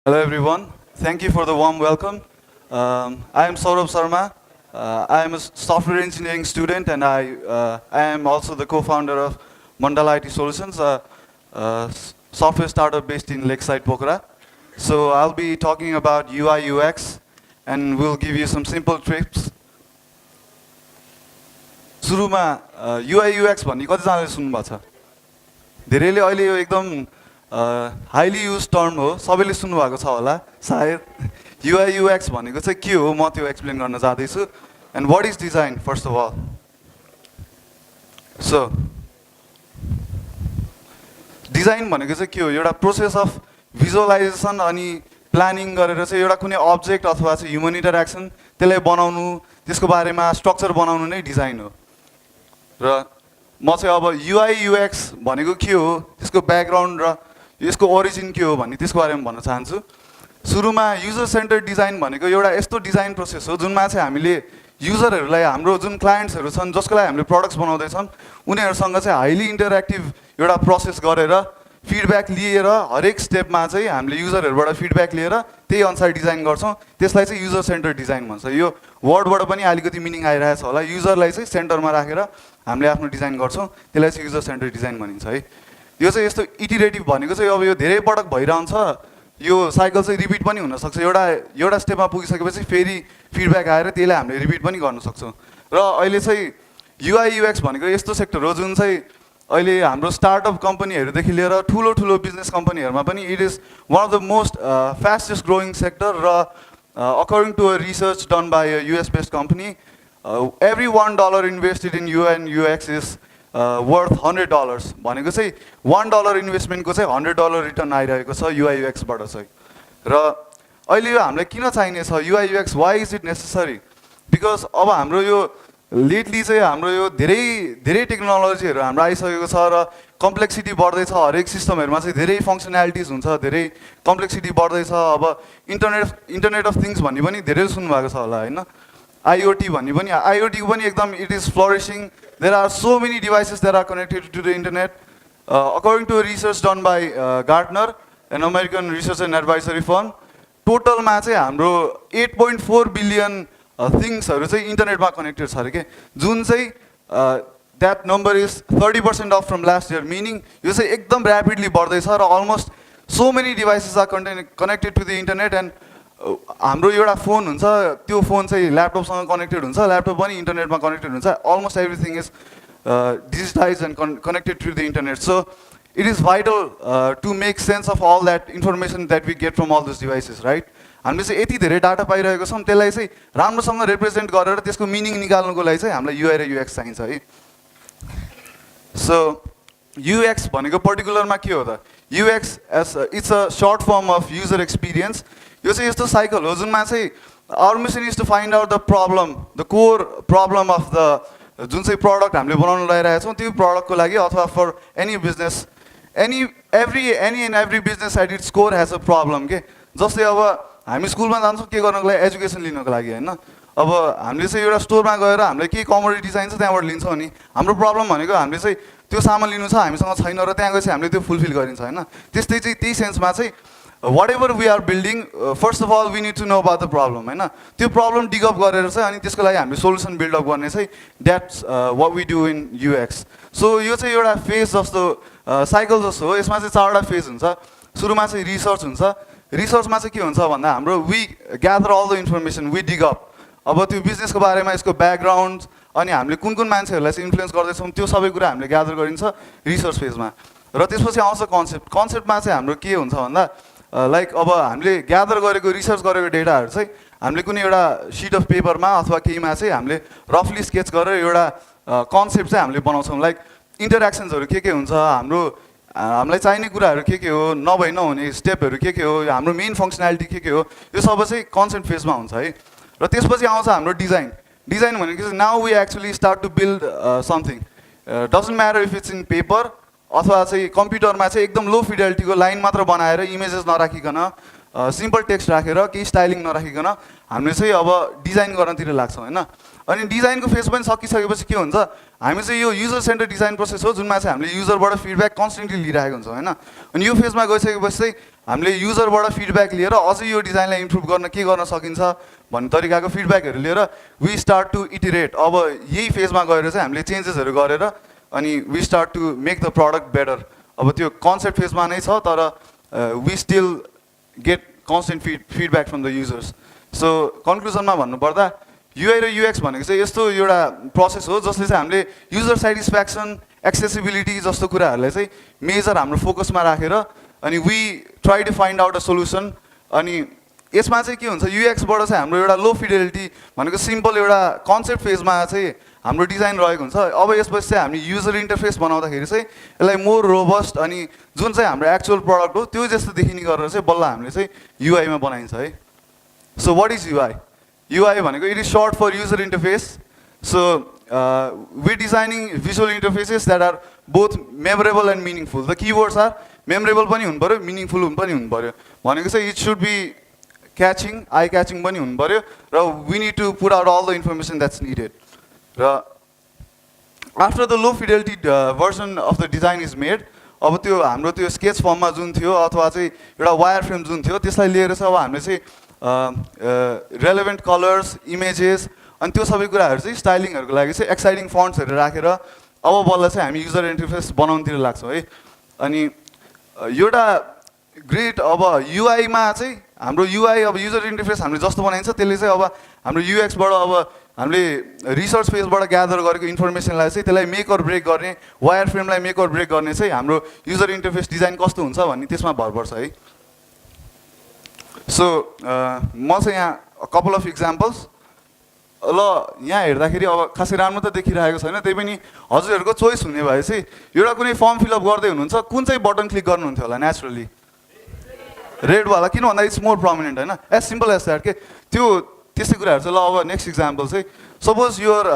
Hello everyone. Thank you for the warm welcome. I am Saurabh Sharma. I am a software engineering student and I am also the co-founder of Mandala IT Solutions, a software startup based in Lakeside, Pokhara. So I'll be talking about UI UX and we'll give you some simple tips. सुरुमा UI UX भन्ने कतिजनाले सुन्नुभएको छ? धेरैले अहिले यो एकदम highly use term हो, सबैले सुन्नुभएको छ होला सायद। UI UX भनेको चाहिँ के हो म त्यो एक्सप्लेन गर्न जाँदैछु। And what is design first of all. So design भनेको चाहिँ के हो? एउटा प्रोसेस अफ भिजुअलाइजेसन अनि प्लानिङ गरेर चाहिँ एउटा कुनै अब्जेक्ट अथवा चाहिँ ह्युमन इन्टरेक्सन त्यसलाई बनाउनु, त्यसको बारेमा स्ट्रक्चर बनाउनु नै डिजाइन हो। र म चाहिँ अब UI UX भनेको के हो, त्यसको ब्याकग्राउन्ड र यसको ओरिजिन के हो भन्ने त्यसको बारेमा भन्न चाहन्छु। सुरुमा युजर सेन्टर डिजाइन भनेको एउटा यस्तो डिजाइन प्रोसेस हो जुनमा चाहिँ हामीले युजरहरूलाई, हाम्रो जुन क्लायन्ट्सहरू छन् जसको लागि हामीले प्रडक्ट्स बनाउँदैछौँ उनीहरूसँग चाहिँ हाइली इन्टरेक्टिभ एउटा प्रोसेस गरेर फिडब्याक लिएर हरेक स्टेपमा चाहिँ हामीले युजरहरूबाट फिडब्याक लिएर त्यही अनुसार डिजाइन गर्छौँ। त्यसलाई चाहिँ युजर सेन्टर डिजाइन भन्छ। यो वर्डबाट पनि अलिकति मिनिङ आइरहेछ होला। युजरलाई चाहिँ सेन्टरमा राखेर हामीले आफ्नो डिजाइन गर्छौँ, त्यसलाई चाहिँ युजर सेन्टर डिजाइन भनिन्छ है। यो चाहिँ यस्तो इटिरेटिभ भनेको चाहिँ अब यो धेरै पटक भइरहन्छ, यो साइकल चाहिँ रिपिट पनि हुनसक्छ। एउटा स्टेपमा पुगिसकेपछि फेरि फिडब्याक आएर त्यसलाई हामीले रिपिट पनि गर्न सक्छौँ। र अहिले चाहिँ UI UX भनेको यस्तो सेक्टर हो जुन चाहिँ अहिले हाम्रो स्टार्टअप कम्पनीहरूदेखि लिएर ठुलो ठुलो बिजनेस कम्पनीहरूमा पनि it is one of the most fastest growing sector. र according to a research done by a US based company, every $1 invested in UI and UX is worth $100 भनेको चाहिँ $1 इन्भेस्टमेन्टको चाहिँ $100 रिटर्न आइरहेको छ UI UX बाट चाहिँ। र अहिले यो हामीलाई किन चाहिने छ UI UX? Why is it necessary? Because अब हाम्रो यो लेटली चाहिँ हाम्रो यो धेरै टेक्नोलोजीहरू हाम्रो आइसकेको छ र कम्प्लेक्सिटी बढ्दैछ। हरेक सिस्टमहरूमा चाहिँ धेरै फङ्सनालिटिज हुन्छ, धेरै कम्प्लेक्सिटी बढ्दैछ। अब इन्टरनेट अफ थिङ्स भन्ने पनि धेरै सुन्नुभएको छ होला होइन। IoT भन्ने पनि, IoT पनि एकदम it is flourishing. There are so many devices that are connected to the internet. According to research done by Gartner, an American research and advisory firm, टोटलमा चाहिँ हाम्रो 8.4 बिलियन थिङ्सहरू चाहिँ इन्टरनेटमा कनेक्टेड छ अरे के, जुन चाहिँ that number is 30% of from last year. Meaning यो चाहिँ एकदम ऱ्यापिडली बढ्दैछ र almost so many devices are connected to the internet. And हाम्रो एउटा फोन हुन्छ, त्यो फोन चाहिँ ल्यापटपसँग कनेक्टेड हुन्छ, ल्यापटप पनि इन्टरनेटमा कनेक्टेड हुन्छ। Almost everything is digitise and connected to the internet. So it is vital to make sense of all that information that we get from all this devices, right? हामीले चाहिँ यति धेरै data पाइरहेको छौँ, त्यसलाई चाहिँ राम्रोसँग रिप्रेजेन्ट गरेर त्यसको मिनिङ निकाल्नुको लागि चाहिँ हामीलाई UI र UX चाहिन्छ है। सो UX भनेको पर्टिकुलरमा के हो त? UX it's a short form of user experience. यो चाहिँ यस्तो साइकल हो जुनमा चाहिँ our mission is to find out the problem, the core problem of the जुन चाहिँ प्रडक्ट हामीले बनाउनु लगाइरहेको छौँ त्यो प्रडक्टको लागि, अथवा for any business, any and every business at its core has a problem के। जस्तै अब हामी स्कुलमा जान्छौँ के गर्नको लागि? एजुकेसन लिनको लागि होइन। अब हामीले चाहिँ एउटा स्टोरमा गएर हामीलाई केही कमोडिटी चाहिन्छ त्यहाँबाट लिन्छौँ नि। हाम्रो प्रब्लम भनेको हामीले चाहिँ त्यो सामान लिनु छ, हामीसँग छैन र त्यहाँ गएपछि हामीले त्यो फुलफिल गरिन्छ होइन। त्यस्तै चाहिँ त्यही सेन्समा चाहिँ whatever we are building, first of all we need to know about the problem होइन। त्यो प्रब्लम डिगअप गरेर चाहिँ अनि त्यसको लागि हामीले सोल्युसन बिल्डअप गर्ने चाहिँ that's what we do in UX। So यो चाहिँ एउटा फेज जस्तो, साइकल जस्तो हो। यसमा चाहिँ 4वटा फेज हुन्छ। सुरुमा चाहिँ रिसर्च हुन्छ। रिसर्चमा चाहिँ के हुन्छ भन्दा हाम्रो we gather all the information, we dig up. अब त्यो बिजनेसको बारेमा, यसको ब्याकग्राउन्ड, अनि हामीले कुन मान्छेहरूलाई चाहिँ इन्फ्लुएन्स गर्दैछौँ त्यो सबै कुरा हामीले ग्यादर गरिन्छ रिसर्च फेजमा। र त्यसपछि आउँछ कन्सेप्ट। कन्सेप्टमा चाहिँ हाम्रो के हुन्छ भन्दा लाइक अब हामीले ग्यादर गरेको, रिसर्च गरेको डेटाहरू चाहिँ हामीले कुनै एउटा सिट अफ पेपरमा अथवा केहीमा चाहिँ हामीले रफली स्केच गरेर एउटा कन्सेप्ट चाहिँ हामीले बनाउँछौँ। लाइक इन्टरेक्सन्सहरू के हुन्छ, हामीलाई चाहिने कुराहरू के हो, नभई नहुने स्टेपहरू के हो, हाम्रो मेन फङ्सनालिटी के हो, यो सबै चाहिँ कन्सेप्ट फेजमा हुन्छ है। र त्यसपछि आउँछ हाम्रो डिजाइन। डिजाइन भनेको चाहिँ now we actually start to build something. Doesn't matter if it's in paper अथवा चाहिँ कम्प्युटरमा चाहिँ एकदम लो फिडेलिटीको लाइन मात्र बनाएर इमेजेस नराखिकन, सिम्पल टेक्स्ट राखेर, केही स्टाइलिङ नराखिकन हामीले चाहिँ अब डिजाइन गर्नतिर लाग्छौँ होइन। अनि डिजाइनको फेज पनि सकिसकेपछि के हुन्छ हामी चाहिँ यो युजर सेन्टर डिजाइन प्रोसेस हो जुनमा चाहिँ हामीले युजरबाट फिडब्याक कन्सटेन्टली लिइरहेको हुन्छौँ होइन अनि यो फेजमा गइसकेपछि चाहिँ हामीले युजरबाट फिडब्याक लिएर अझै यो डिजाइनलाई इम्प्रुभ गर्न के गर्न सकिन्छ भन्ने तरिकाको फिडब्याकहरू लिएर वी स्टार्ट टु इटिरेट अब यही फेजमा गएर चाहिँ हामीले चेन्जेसहरू गरेर अनि we start to make the product better अब त्यो कन्सेप्ट फेजमा नै छ तर we still get constant feedback from the users so कन्क्लुजनमा भन्नुपर्दा युआई र युएक्स भनेको चाहिँ यस्तो एउटा प्रोसेस हो जसले चाहिँ हामीले युजर सेटिस्फ्याक्सन एक्सेसिबिलिटी जस्तो कुराहरूलाई चाहिँ मेजर हाम्रो फोकसमा राखेर अनि we try to find out a solution अनि यसमा चाहिँ के हुन्छ युएक्सबाट चाहिँ हाम्रो एउटा लो फिडेलिटी भनेको सिम्पल एउटा कन्सेप्ट फेजमा चाहिँ हाम्रो डिजाइन रहेको हुन्छ अब यसपछि चाहिँ हामी युजर इन्टरफेस बनाउँदाखेरि चाहिँ यसलाई मोर रोबस्ट अनि जुन चाहिँ हाम्रो एक्चुअल प्रडक्ट हो त्यो जस्तो देखिने गरेर चाहिँ बल्ल हामीले चाहिँ युआईमा बनाइन्छ है so what is UI UI भनेको it is short for user interface. So we're designing visual interfaces that are both memorable and meaningful. The keywords are memorable पनि हुनु पर्यो, meaningful पनि हुनु पर्यो. भनेको चाहिँ it should be catching, eye catching पनि हुनु पर्यो र we need to put out all the information that's needed. र after the low fidelity version of the design is made, अब त्यो हाम्रो त्यो sketch form मा जुन थियो अथवा चाहिँ एउटा wireframe जुन थियो त्यसलाई लिएर चाहिँ अब हामीले चाहिँ रेलेभेन्ट कलर्स इमेजेस अनि त्यो सबै कुराहरू चाहिँ स्टाइलिङहरूको लागि चाहिँ एक्साइटिङ फन्ट्सहरू राखेर अब बल्ल चाहिँ हामी युजर इन्टरफेस बनाउनुतिर लाग्छौँ है अनि एउटा ग्रेट अब युआईमा चाहिँ हाम्रो युआई अब युजर इन्टरफेस हामीले जस्तो बनाइन्छ त्यसले चाहिँ अब हाम्रो युएक्सबाट अब हामीले रिसर्च फेजबाट ग्यादर गरेको इन्फर्मेसनलाई चाहिँ त्यसलाई मेक अर ब्रेक गर्ने वायर फ्रेमलाई मेक अर ब्रेक गर्ने चाहिँ हाम्रो युजर इन्टरफेस डिजाइन कस्तो हुन्छ भन्ने त्यसमा भर पर्छ है सो म चाहिँ यहाँ कपाल अफ इक्जाम्पल्स ल यहाँ हेर्दाखेरि अब खासै राम्रो त देखिरहेको छैन त्यही पनि हजुरहरूको चोइस हुने भए चाहिँ एउटा कुनै फर्म फिलअप गर्दै हुनुहुन्छ कुन चाहिँ बटन क्लिक गर्नुहुन्थ्यो होला नेचुरली रेडवाला किन भन्दा इट्स मोर प्रोमिनेन्ट होइन एज सिम्पल एज द्याट के त्यो त्यस्तै कुराहरू चाहिँ ल अब नेक्स्ट इक्जाम्पल चाहिँ suppose you're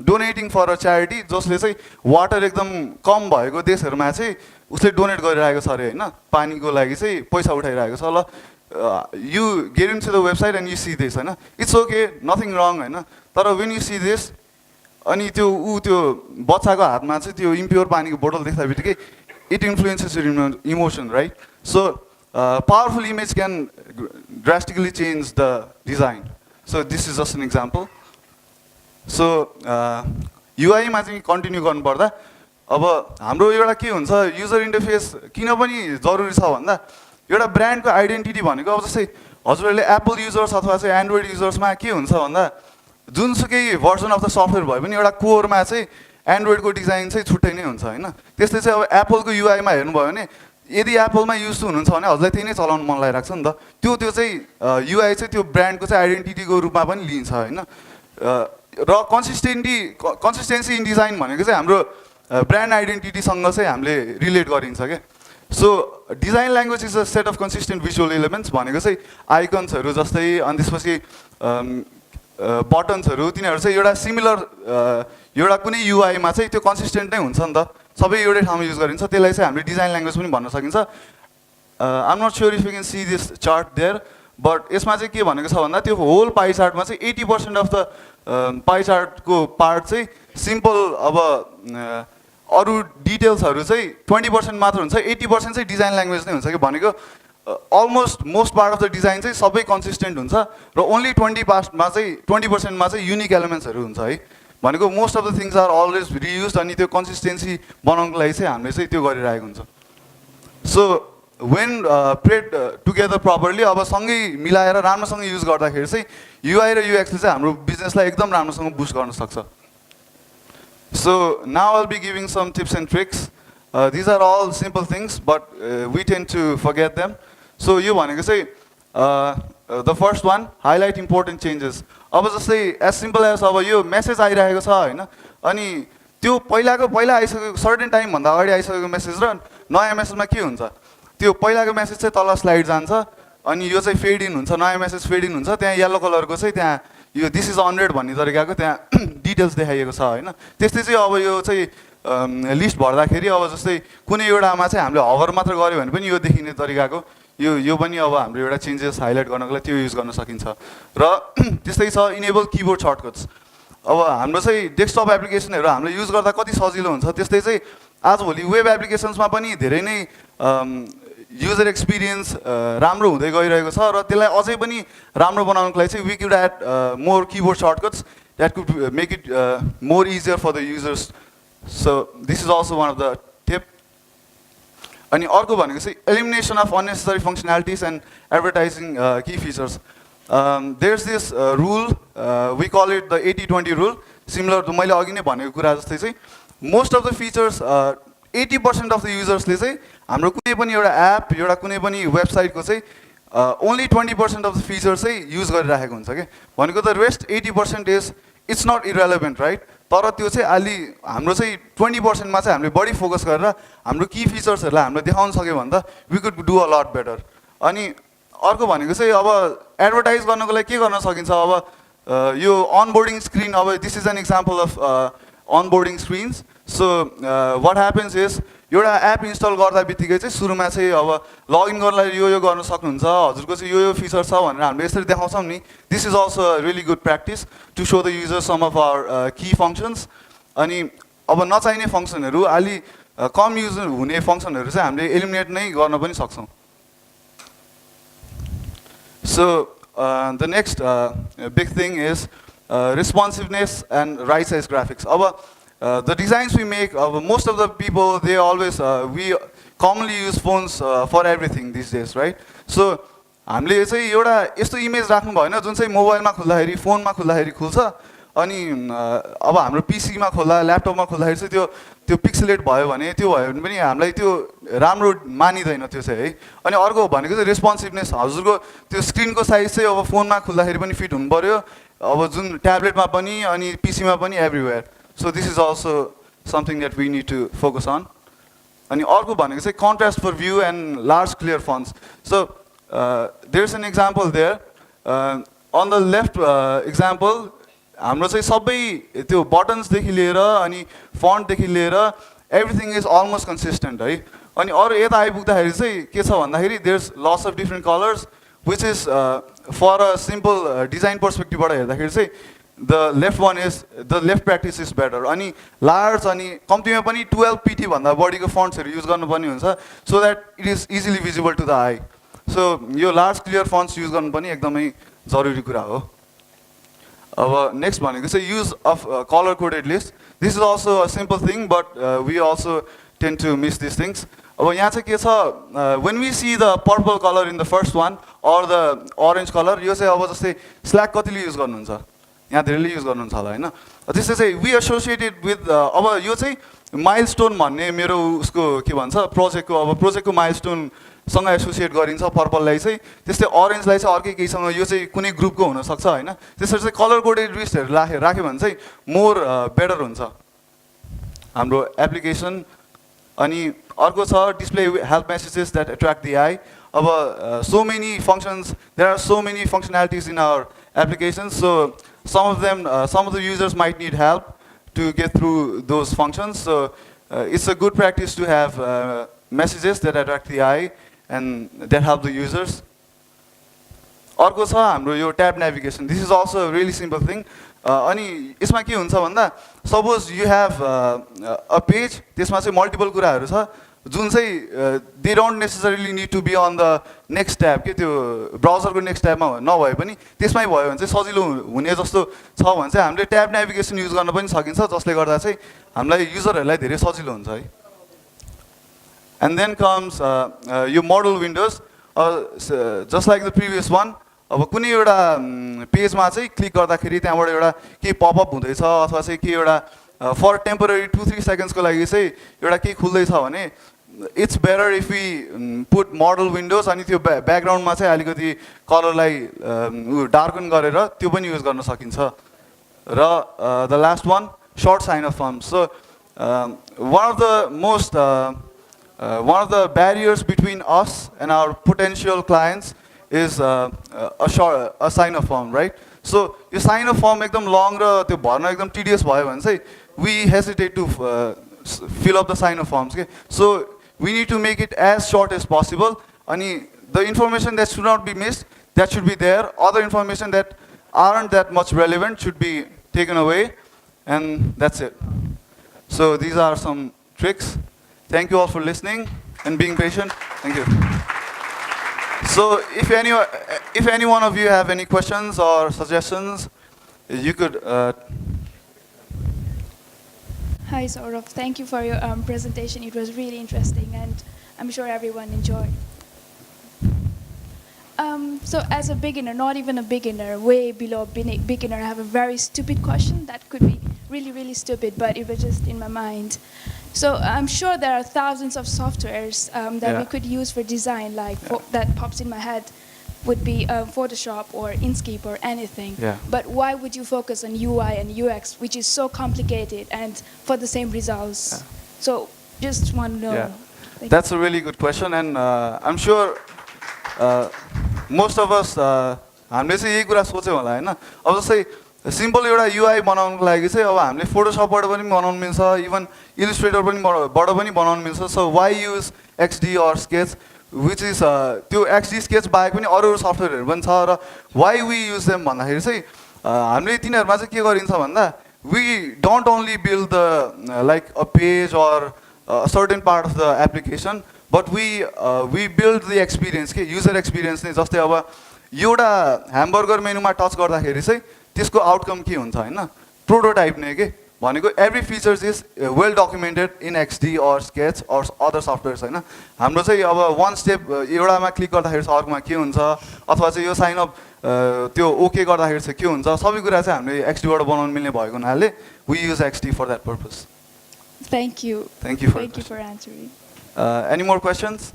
donating for a charity जसले चाहिँ वाटर एकदम कम भएको देशहरूमा चाहिँ उसले डोनेट गरिरहेको छ अरे होइन पानीको लागि चाहिँ पैसा उठाइरहेको छ ल you get into the website and you see this होइन it's okay nothing wrong होइन तर when you see this अनि त्यो बच्चाको हातमा चाहिँ त्यो इम्प्योर पानीको बोतल देख्दा बित्तिकै it influences your emotion right so powerful image can drastically change the design so this is just an example so UI मा चाहिँ कन्टिन्यू गर्नुपर्दा अब हाम्रो एउटा के हुन्छ युजर इन्टरफेस किन पनि जरुरी छ भन्दा एउटा ब्रान्डको आइडेन्टिटी भनेको अब जस्तै हजुरहरूले एप्पल युजर्स अथवा चाहिँ एन्ड्रोइड युजर्समा के हुन्छ भन्दा जुनसुकै भर्जन अफ द सफ्टवेयर भए पनि एउटा कोरमा चाहिँ एन्ड्रोइडको डिजाइन चाहिँ छुट्टै नै हुन्छ होइन त्यस्तै चाहिँ अब एप्पलको युआईमा हेर्नुभयो भने यदि एप्पलमा युज हुनुहुन्छ भने हजुरलाई त्यही नै चलाउनु मन लागिरहेको छ नि त त्यो चाहिँ युआई चाहिँ त्यो ब्रान्डको चाहिँ आइडेन्टिटीको रूपमा पनि लिन्छ होइन र कन्सिस्टेन्सी इन डिजाइन भनेको चाहिँ हाम्रो ब्रान्ड आइडेन्टिटीसँग चाहिँ हामीले रिलेट गरिन्छ क्या so design language is a set of consistent visual elements भनेको चाहिँ आइकन्सहरू जस्तै अनि त्यसपछि बटन्सहरू तिनीहरू चाहिँ एउटा सिमिलर एउटा कुनै युआईमा चाहिँ त्यो कन्सिस्टेन्ट नै हुन्छ नि त सबै एउटै ठाउँमा युज गरिन्छ त्यसलाई चाहिँ हामीले डिजाइन ल्याङ्ग्वेज पनि भन्न सकिन्छ I am not sure if you can see this chart there but यसमा चाहिँ के भनेको छ भन्दा त्यो होल पाई चार्टमा चाहिँ 80% अफ द पाई चार्टको पार्ट चाहिँ सिम्पल अब अरू डिटेल्सहरू चाहिँ 20% मात्र हुन्छ 80% चाहिँ डिजाइन ल्याङ्ग्वेज नै हुन्छ कि भनेको almost most part of the design चाहिँ सबै कन्सिस्टेन्ट हुन्छ र ओन्ली 20%मा चाहिँ युनिक एलिमेन्ट्सहरू हुन्छ है भनेको most of the things are always reuse अनि त्यो कन्सिस्टेन्सी बनाउनको लागि चाहिँ हामीले चाहिँ त्यो गरिरहेको हुन्छ so when paired together properly अब सँगै मिलाएर राम्रोसँग युज गर्दाखेरि चाहिँ युआई र युएक्सले चाहिँ हाम्रो बिजनेसलाई एकदम राम्रोसँग बुस्ट गर्न सक्छ So now I'll be giving some tips and tricks. These are all simple things, but we tend to forget them. So you want to say the first one, highlight important changes. अब जस्तै as simple as अब यो message आइरहेको छ होइन अनि त्यो पहिला आइसकेको सर्टेन टाइम भन्दा अगाडि आइसकेको मेसेज र नयाँ मेसेजमा के हुन्छ त्यो पहिलाको मेसेज चाहिँ तल स्लाइड जान्छ अनि यो चाहिँ फेड इन हुन्छ नयाँ मेसेज फेड इन हुन्छ त्यहाँ येलो कलरको चाहिँ त्यहाँ यो दिस इज 100 भन्ने तरिकाको त्यहाँ डिटेल्स देखाइएको छ होइन त्यस्तै चाहिँ अब यो चाहिँ लिस्ट भर्दाखेरि अब जस्तै कुनै एउटामा चाहिँ हामीले हभर मात्र गऱ्यो भने पनि यो देखिने तरिकाको यो पनि अब हाम्रो एउटा चेन्जेस हाइलाइट गर्नको लागि त्यो युज गर्न सकिन्छ र त्यस्तै छ इनेबल किबोर्ड सर्टकट्स अब हाम्रो चाहिँ डेस्कटप एप्लिकेसनहरू हामीले युज गर्दा कति सजिलो हुन्छ, त्यस्तै चाहिँ आजभोलि वेब एप्लिकेसन्समा पनि धेरै नै युजर एक्सपिरियन्स राम्रो हुँदै गइरहेको छ र त्यसलाई अझै पनि राम्रो बनाउनको लागि चाहिँ we could add more keyboard shortcuts that could make it more easier for the users. So this is also one of the tip. अनि अर्को भनेको चाहिँ elimination of unnecessary functionalities and advertising की features. There is this rule, we call it the 80-20 rule. Similar to मैले अघि नै भनेको कुरा जस्तै चाहिँ most of the features 80% of the युजर्सले चाहिँ हाम्रो कुनै पनि एउटा एप, एउटा कुनै पनि वेबसाइटको चाहिँ ओन्ली 20% अफ द फिचर चाहिँ युज गरिराखेको हुन्छ कि. भनेको त rest 80% is it's not irrelevant, right? तर त्यो चाहिँ अलि हाम्रो चाहिँ 20%मा चाहिँ हामीले बढी फोकस गरेर हाम्रो की फिचर्सहरूलाई हामीले देखाउन सक्यो भने त we could do a lot better. अनि अर्को भनेको चाहिँ अब एडभर्टाइज गर्नको लागि के गर्न सकिन्छ. अब यो अनबोर्डिङ स्क्रिन, अब this is an example of onboarding screens. So what happens is एउटा एप इन्स्टल गर्दा बित्तिकै चाहिँ सुरुमा चाहिँ अब लगइन गर्नलाई यो गर्न सक्नुहुन्छ, हजुरको चाहिँ यो फिचर छ भनेर हामीले यसरी देखाउँछौँ नि. This is also really good practice to show the user some of our key functions. अनि अब नचाहिने फङ्सनहरू, अलि कम युज हुने फङ्सनहरू चाहिँ हामीले एलिमिनेट नै गर्न पनि सक्छौँ. So the next big thing is responsiveness and right size graphics. The designs we make, most of the people, they always, we commonly use phones for everything these days, right? So हामीले चाहिँ एउटा यस्तो image राख्नु भएन जुन चाहिँ मोबाइलमा खुल्दाखेरि, फोनमा खुल्दाखेरि खुल्छ, अनि अब हाम्रो पीसीमा खोल्दा, ल्यापटपमा खोल्दाखेरि चाहिँ त्यो पिक्सेलेट भयो भने, त्यो भयो भने पनि हामीलाई त्यो राम्रो मानिदैन त्यो चाहिँ है. अनि अर्को भनेको चाहिँ रेस्पोन्सिभनेस. हजुरको त्यो स्क्रिनको साइज चाहिँ अब फोनमा खुल्दाखेरि पनि फिट हुनु पर्यो, अब जुन ट्याब्लेटमा पनि अनि पीसीमा पनि everywhere. So this is also something that we need to focus on. अनि अर्को भनेको चाहिँ contrast for view and large clear fonts. So there is an example there on the left example. हाम्रो चाहिँ सबै त्यो बटन्सदेखि लिएर अनि फन्टदेखि लिएर एभ्रिथिङ इज अलमोस्ट कन्सिस्टेन्ट है. अनि अरू यता आइपुग्दाखेरि चाहिँ के छ भन्दाखेरि there is lots of different colours which is for a simple design पर्सपेक्टिभबाट हेर्दाखेरि चाहिँ the left one is the left practice is better. अनि लार्ज अनि कम्तीमा पनि 12 PT भन्दा बढीको फन्ट्सहरू युज गर्नुपर्ने हुन्छ so that it is easily visible to the eye. So यो लार्ज क्लियर फन्ट्स युज गर्नु पनि एकदमै जरुरी कुरा हो. अब नेक्स्ट भनेको चाहिँ use of colour coded list. This is also a simple thing but we also tend to miss this things. अब यहाँ चाहिँ के छ, when we see the purple colour in the first one or the orange colour, यो चाहिँ अब जस्तै slack कतिले युज गर्नुहुन्छ, यहाँ धेरैले युज गर्नुहुन्छ होला होइन. त्यस्तै चाहिँ वी एसोसिएटेड विथ अब यो चाहिँ माइलस्टोन भन्ने मेरो उसको के भन्छ प्रोजेक्टको, अब प्रोजेक्टको माइलस्टोनसँग एसोसिएट गरिन्छ पर्पललाई चाहिँ. त्यस्तै अरेन्जलाई चाहिँ अर्कै केहीसँग, यो चाहिँ कुनै ग्रुपको हुनसक्छ होइन. त्यसरी चाहिँ कलर कोडेड लिस्टहरू राख्यो भने चाहिँ मोर बेटर हुन्छ हाम्रो एप्लिकेसन. अनि अर्को छ display help messages that attract the eye. अब so many functions, there are so many functionalities in our applications, so some of the users might need help to get through those functions. So it's a good practice to have messages that attract the eye and that help the users. अर्को छ हाम्रो यो tab navigation. This is also really simple thing. अनि यसमा के हुन्छ भन्दा suppose you have a page, त्यसमा चाहिँ मल्टिपल कुराहरू छ जुन चाहिँ they don't necessarily need to be on the next tab के त्यो ब्राउजरको नेक्स्ट ट्याबमा नभए पनि त्यसमै भयो भने चाहिँ सजिलो हुने जस्तो छ भने चाहिँ हामीले ट्याब नेभिगेसन युज गर्न पनि सकिन्छ, जसले गर्दा चाहिँ हामीलाई युजरहरूलाई धेरै सजिलो हुन्छ है. एन्ड देन कम्स यो model windows. Just like the previous one. अब कुनै एउटा पेजमा चाहिँ क्लिक गर्दाखेरि त्यहाँबाट एउटा केही पपअप हुँदैछ अथवा चाहिँ के एउटा फर टेम्पोररी 2-3 सेकेन्ड्सको लागि चाहिँ एउटा केही खुल्दैछ भने it's better if we put modal windows अनि त्यो ब्याकग्राउन्डमा चाहिँ अलिकति कलरलाई डार्कन गरेर त्यो पनि युज गर्न सकिन्छ. र the last one sort sign of firm. So one of the barriers between us and our potential clients is a sign of form, right? So यो sign of form एकदम long र त्यो भर्न एकदम tedious भयो भने चाहिँ we hesitate to fill up the sign of forms. Okay? So we need to make it as short as possible. And the information that should not be missed, that should be there. Other information that aren't that much relevant should be taken away, and that's it. So these are some tricks. Thank you all for listening and being patient. Thank you. So if any one of you have any questions or suggestions, you could. Hi, Saurav. Thank you for your presentation. It was really interesting, and I'm sure everyone enjoyed. So as a beginner, not even a beginner, way below beginner, I have a very stupid question that could be really, really stupid, but it was just in my mind. So I'm sure there are thousands of softwares that we could use for design, like that pops in my head would be Photoshop or Inkscape or anything. Yeah. But why would you focus on UI and UX, which is so complicated, and for the same results? Yeah. So just want to know. Yeah. That's a really good question, and I'm sure most of us हामीले चाहिँ यही कुरा सोच्यौँ होला हैन अब जस्तै simple एउटा UI बनाउनको लागि चाहिँ अब हामीले फोटोसपबाट पनि बनाउन मिल्छ इभन इलिस्ट्रेटर पनि बाट पनि बनाउन मिल्छ so why use XD or sketch which is त्यो एक्सडी स्केच बाहेक पनि अरू सफ्टवेयरहरू पनि छ र वाइ वी युज देम भन्दाखेरि चाहिँ हामीले तिनीहरूमा चाहिँ के गरिन्छ भन्दा we don't only build the like a page or certain part of the application but we build the experience के युजर एक्सपिरियन्स नै जस्तै अब एउटा ह्यामबर्गर मेनुमा टच गर्दाखेरि चाहिँ त्यसको आउटकम के हुन्छ होइन प्रोटोटाइप नै के भनेको every features is well documented in XD or sketch or other softwares होइन हाम्रो चाहिँ अब वान स्टेप एउटामा क्लिक गर्दाखेरि चाहिँ अर्कोमा के हुन्छ अथवा चाहिँ यो साइन अप त्यो ओके गर्दाखेरि चाहिँ के हुन्छ सबै कुरा चाहिँ हामीले एक्सडीबाट बनाउन मिल्ने भएको हुनाले we use XD for that purpose Thank you. Thank you for answering. Any more questions?